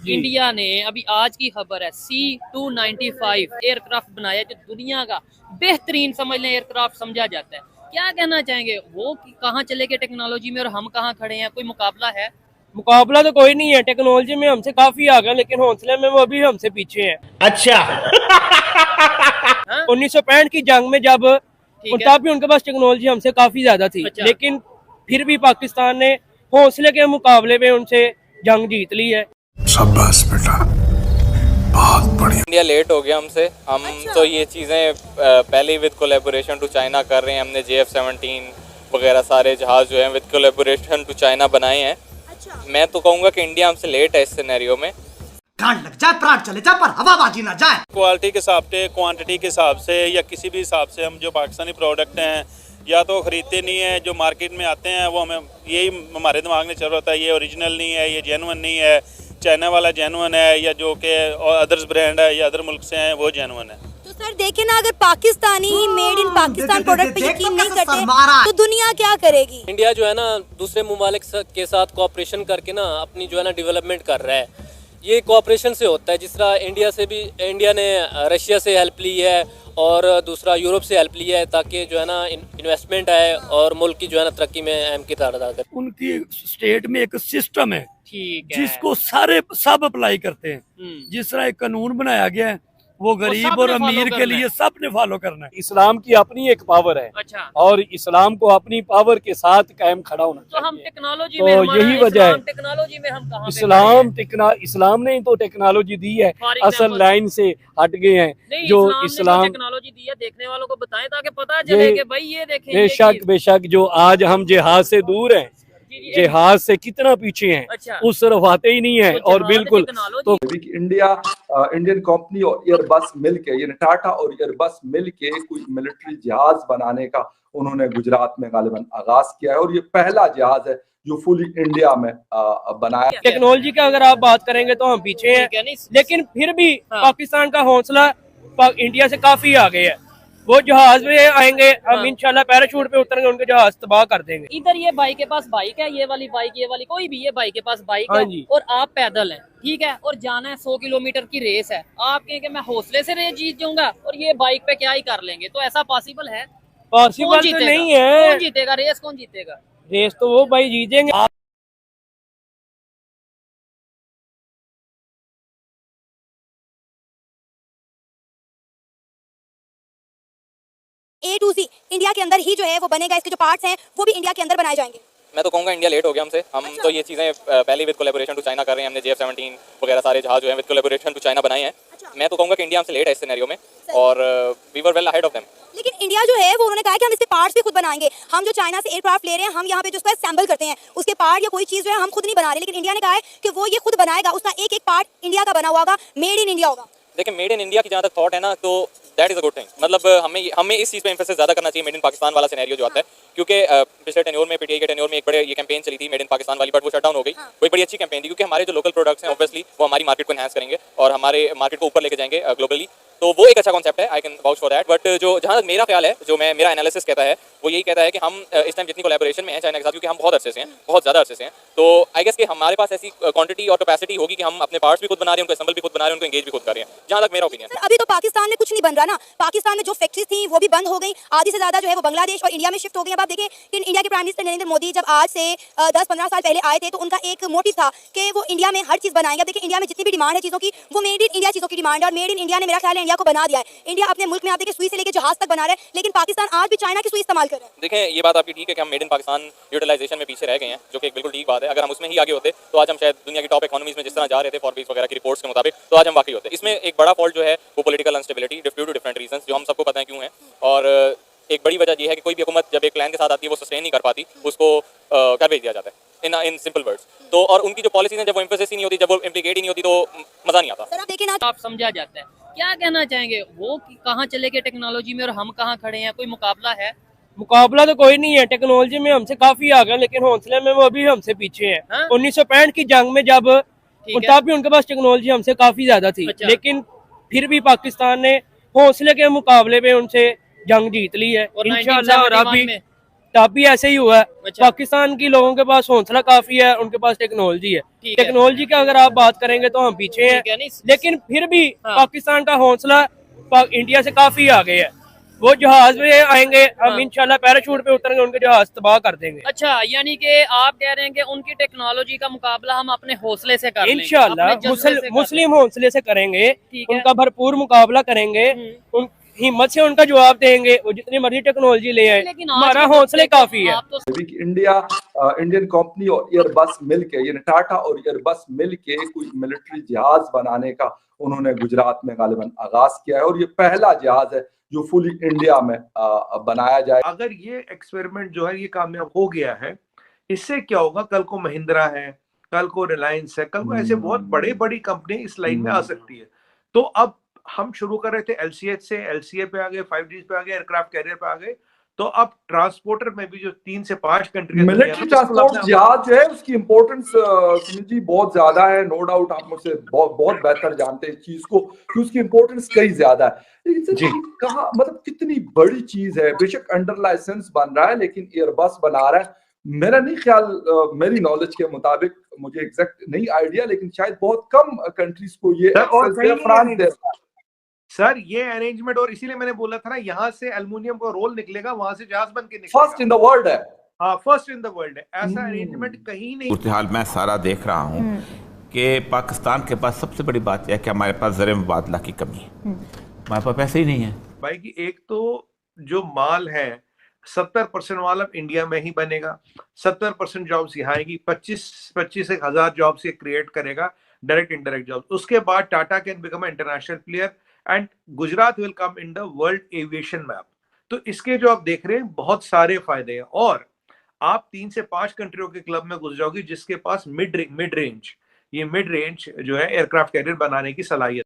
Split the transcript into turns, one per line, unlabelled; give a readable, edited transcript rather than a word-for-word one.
India ने अभी आज की खबर है C-295 एयरक्राफ्ट बनाया जो दुनिया का बेहतरीन समझ लें एयरक्राफ्ट समझा जाता है। क्या कहना चाहेंगे वो कहाँ चले गए टेक्नोलॉजी में और हम कहाँ खड़े हैं? कोई मुकाबला है?
मुकाबला तो कोई नहीं है, टेक्नोलॉजी में हमसे काफी आगे, लेकिन हौसले में वो अभी हमसे पीछे हैं।
अच्छा
1965 की जंग में जब तब भी उनके पास टेक्नोलॉजी हमसे काफी ज्यादा थी।
अच्छा।
लेकिन फिर भी पाकिस्तान ने हौसले के मुकाबले में उनसे जंग जीत ली है।
शाबाश बेटा, बहुत बढ़िया।
इंडिया लेट हो गया हमसे। हम तो ये चीज़ें पहले ही विद कोलैबोरेशन टू चाइना कर रहे हैं। हमने JF-17 वगैरह सारे जहाज जो हैं विद कोलैबोरेशन टू चाइना बनाए हैं। मैं तो कहूँगा कि इंडिया हमसे लेट है इस सिनेरियो में।
गांड लग जाए, प्राण चले जाए, पर हवाबाजी ना जाए।
क्वालिटी के हिसाब से, क्वांटिटी के हिसाब से या किसी भी हिसाब से हम जो पाकिस्तानी प्रोडक्ट हैं या तो खरीदते नहीं है, जो मार्केट में आते हैं वो हमें यही हमारे दिमाग में चल रहा होता है ये ओरिजिनल नहीं है, ये जेन्युइन नहीं है, चाइना वाला जेन्युइन है, या जो कि अदर्स ब्रांड है या अदर मुल्क से हैं वो जेन्युइन है।
तो सर देखिए ना, अगर Pakistani made in Pakistan product पे यकीन नहीं करते तो दुनिया क्या करेगी?
इंडिया जो है ना दूसरे ममालिक के साथ कोऑपरेशन करके ना अपनी जो है ना डेवलपमेंट कर रहा है। ये कोऑपरेशन से होता है। जिस तरह इंडिया ने रशिया से हेल्प ली है और दूसरा यूरोप से हेल्प लिया है ताकि जो है ना इन्वेस्टमेंट आए और मुल्क की जो है ना तरक्की में अहम किरदार अदा करे।
उनकी स्टेट में एक सिस्टम है
ठीक है।
जिसको सब अप्लाई करते हैं। जिस तरह एक कानून बनाया गया है वो गरीब और अमीर के लिए सब ने फॉलो करना है।
इस्लाम की अपनी एक पावर है।
अच्छा।
और इस्लाम को अपनी पावर के साथ कायम खड़ा होना
तो हम
चाहिए।
टेक्नोलॉजी
तो
में हमारा
यही वजह है।
टेक्नोलॉजी में हम कहाँ पे खड़े हैं?
इस्लाम ने ही तो टेक्नोलॉजी दी है,
For
असल
example-
लाइन से हट गए हैं।
नहीं,
जो
इस्लाम ने टेक्नोलॉजी दी है देखने वालों को बताएं ताकि पता चले कि भाई ये देखें ये चीज़।
बेशक जो आज हम जिहाद से दूर हैं, जिहाद से कितना पीछे हैं,
अच्छा।
उस तरफ आते ही नहीं है।
तो
और बिल्कुल तो
इंडियन कंपनी और एयरबस मिलके, यानी टाटा और एयरबस मिलके कोई मिलिट्री जहाज बनाने का उन्होंने गुजरात में गालिबन आगाज किया है और ये पहला जहाज है जो फुली इंडिया में बनाया।
टेक्नोलॉजी का अगर आप बात करेंगे तो हम पीछे हैं, लेकिन फिर भी पाकिस्तान का हौसला इंडिया से काफी आगे है। वो जहाज में आएंगे, हम इंशाल्लाह पैराशूट पे उतरेंगे, उनके जहाज तबाह कर देंगे।
इधर ये भाई के पास बाइक है, ये वाली बाइक, ये वाली कोई भी, ये भाई के पास बाइक है और आप पैदल हैं, ठीक है, और जाना है 100 किलोमीटर की रेस है। आप कहें कि मैं हौसले से रेस जीत जाऊंगा और ये बाइक पे क्या ही कर लेंगे, तो ऐसा पॉसिबल है?
पॉसिबल तो नहीं है।
कौन जीतेगा रेस? कौन जीतेगा
रेस? तो वो भाई जीतेंगे।
A to Z इंडिया के अंदर ही जो है वो बनेगा। इसके जो पार्ट्स हैं वो भी इंडिया के अंदर बनाए जाएंगे।
मैं तो कहूँगा इंडिया लेट हो गया हमसे। हम तो ये चीज़ें पहले विद कोलैबोरेशन टू चाइना कर रहे हैं। हमने JF-17 वगैरह सारे जहाज जो हैं विद कोलैबोरेशन टू चाइना बनाए हैं। मैं तो कहूँगा कि इंडिया हमसे लेट है इस सिनेरियो में और we were well ahead of them.
लेकिन इंडिया जो है वो उन्होंने कहा कि हम इसके पार्ट्स भी खुद बनाएंगे। हम जो चाइना से एयरक्राफ्ट ले रहे हैं, हम यहाँ पे जो उसका असेंबल करते हैं, उसके पार्ट या कोई चीज़ जो है हम खुद नहीं बना रहे, लेकिन इंडिया ने कहा है कि वो ये खुद बनाएगा, उसका एक एक पार्ट इंडिया का बना हुआ होगा, मेड इन इंडिया होगा।
देखिए मेड इन इंडिया की जहाँ तक थॉट है ना, तो that is a good thing. मतलब हमें इस चीज़ पे एम्फेसिस ज़्यादा करना चाहिए, मेड इन पाकिस्तान वाला सिनेरियो जो आता है, क्योंकि पिछले टेन्योर में PTI के टेन्योर में एक बड़े ये कैंपेन चली थी मेड इन पाकिस्तान वाली, बट वो शट डाउन हो गई। वो एक बड़ी अच्छी कैंपेन थी क्योंकि हमारे जो लोकल प्रोडक्ट्स हैं ऑब्वियसली वो हमारी मार्केट को एनहांस करेंगे और हमारे मार्केट को ऊपर लेके जाएंगे ग्लोबली। तो वो एक अच्छा कॉन्सेप्ट है, I can vouch for that. But जो जहाँ तक मेरा ख्याल है, जो मेरा एनालिसिस कहता है, वो यही कहता है कि हम इस टाइम जितनी कोलैबोरेशन में हैं चाइना के साथ, क्योंकि हम बहुत अरसे से हैं, बहुत ज़्यादा अरसे से हैं, तो आई गेस कि हमारे पास ऐसी क्वांटिटी और कैपेसिटी होगी कि हम अपने पार्ट्स भी खुद बना रहे हैं, उनको असेंबल भी खुद बना रहे हैं, उनको एंगेज भी खुद कर रहे हैं, जहाँ तक मेरा ओपिनियन है।
अभी तो पाकिस्तान में कुछ नहीं बन रहा ना। पाकिस्तान में जो फैक्ट्रीज थी वो भी बंद हो गई, आधी से ज्यादा जो है वो बांग्लादेश और इंडिया में शिफ्ट हो गई। अब आप देखिए कि इंडिया के प्राइम मिनिस्टर नरेंद्र मोदी जब आज से 10-15 साल पहले आए थे तो उनका एक मोटिव था कि वो इंडिया में हर चीज़ बनाएंगे। अब देखिए इंडिया में जितनी भी डिमांड है चीज़ों की, वो मेड इन इंडिया चीज़ों की डिमांड है और मेड इन इंडिया ने मेरा ख्याल है इंडिया को बना दिया है। इंडिया अपने मुल्क में आप देखिए सुई से लेकर जहाज तक बना रहा है, लेकिन पाकिस्तान आज भी चाइना की सुई इस्तेमाल कर रहा है।
देखें ये बात आपकी ठीक है कि हम मेड इन पाकिस्तान यूटिलाइजेशन में पीछे रह गए हैं, जो कि एक बिल्कुल ठीक बात है। अगर हम उसमें ही आगे होते तो आज हम शायद दुनिया की टॉप इकोनॉमीज में जिस तरह जा रहे थे फॉरबीस वगैरह की रिपोर्ट्स के मुताबिक, तो आज हम वाकई होते। इसमें एक बड़ा फॉल्ट जो है वो political instability due to different reasons, जो हम सबको पता है क्यों है। और एक बड़ी वजह ये है कि कोई भी हुकूमत जब एक प्लान के साथ आती है वो सस्टेन नहीं कर पाती, उसको कर भेज दिया जाता है इन सिंपल वर्ड्स। तो और उनकी जो पॉलिसीज हैं जब वो एम्फेसिस ही नहीं होती, जब वो इम्प्लीकेट ही नहीं होती, तो मज़ा नहीं आता।
सर आप देखिए ना,
आप समझा जाता है। क्या कहना चाहेंगे वो कहाँ चले गए टेक्नोलॉजी में और हम कहाँ खड़े हैं? कोई मुकाबला है?
मुकाबला तो कोई नहीं है, टेक्नोलॉजी में हमसे काफी आगे, लेकिन हौसले में वो अभी हमसे पीछे हैं। 1965 की जंग में जब तब भी उनके पास टेक्नोलॉजी हमसे काफी ज्यादा थी।
अच्छा।
लेकिन फिर भी पाकिस्तान ने हौसले के मुकाबले में उनसे जंग जीत ली है
और
इंशाल्लाह। और अभी तब भी ऐसे ही हुआ है।
अच्छा।
पाकिस्तान की लोगों के पास हौसला काफी है, उनके पास टेक्नोलॉजी है।
ठीक है।
टेक्नोलॉजी का अगर आप बात करेंगे तो हम पीछे हैं,
ठीक है, नहीं
लेकिन फिर भी
हाँ।
पाकिस्तान का हौसला इंडिया से काफी आगे है। वो जहाज में आएंगे, हम
हाँ।
इंशाल्लाह पैराशूट पे उतरेंगे, उनके जहाज तबाह कर देंगे।
अच्छा, यानी कि आप कह रहे हैं कि उनकी टेक्नोलॉजी का मुकाबला हम अपने हौसले से कर लेंगे,
इंशाल्लाह
अपने जज्बे से कर
मुस्लिम हौसले से करेंगे,
ठीक है।
उनका भरपूर मुकाबला करेंगे, उन हिम्मत से उनका जवाब देंगे। वो जितनी मर्जी टेक्नोलॉजी ले आए,
लेकिन आज
हमारा
के दौर
हौसले
पे
काफी है।
आप तो
इंडियन कंपनी और एयरबस मिलके, यानी टाटा और एयरबस मिलके कोई मिलिट्री जहाज बनाने का उन्होंने गुजरात में गालिबन आगाज किया है, और ये पहला जहाज है जो फुली इंडिया में बनाया जाए।
अगर ये एक्सपेरिमेंट जो है ये कामयाब हो गया है, इससे क्या होगा, कल को महिंद्रा है, कल को रिलायंस है, कल को ऐसे बहुत बड़ी कंपनी इस लाइन में आ सकती है। तो अब हम शुरू कर रहे थे LCH से, LCA पे आ गए, 5G पे आ गए, एयरक्राफ्ट कैरियर पे आ गए, तो अब ट्रांसपोर्टर में भी जो 3 से 5 कंट्री
मिलिट्री ट्रांसपोर्ट जहाज जो है उसकी इम्पोर्टेंस सुनील जी बहुत ज्यादा है। नो डाउट आप मुझसे बहुत बेहतर जानते हैं इस चीज को कि उसकी इम्पोर्टेंस कई ज्यादा है। लेकिन सर कहा मतलब कितनी बड़ी चीज है। बेशक अंडर लाइसेंस बन रहा है, लेकिन एयरबस बना रहा है। मेरा नहीं ख्याल, मेरी नॉलेज के मुताबिक, मुझे एग्जैक्ट नहीं आइडिया, लेकिन शायद बहुत कम कंट्रीज को ये फ्रांस दे रहा है।
सर ये अरेंजमेंट, और इसीलिए मैंने बोला था ना, यहाँ से एल्युमिनियम का रोल निकलेगा, वहां से जहाज बन के निकलेगा।
फर्स्ट इन द वर्ल्ड है।
हाँ, फर्स्ट इन द वर्ल्ड है। ऐसा अरेंजमेंट कहीं नहीं।
सूरत-ए-हाल मैं सारा देख रहा हूँ कि पाकिस्तान के पास सबसे बड़ी बात यह है कि हमारे पास ज़र मुबादला की कमी है, हमारे पास पैसे ही नहीं है
भाई। की एक तो जो माल है 70% वाला इंडिया में ही बनेगा, 70% जॉब्स यहाँ आएगी, 25,000 जॉब्स ये क्रिएट करेगा, डायरेक्ट इनडायरेक्ट जॉब्स। उसके बाद Tata can become international player and Gujarat will come in the world aviation map. तो इसके जो आप देख रहे हैं बहुत सारे फायदे हैं, और आप 3 से 5 कंट्रियों के क्लब में घुस जाओगे जिसके पास मिड रेंज जो है एयरक्राफ्ट कैरियर बनाने की सलाहियत।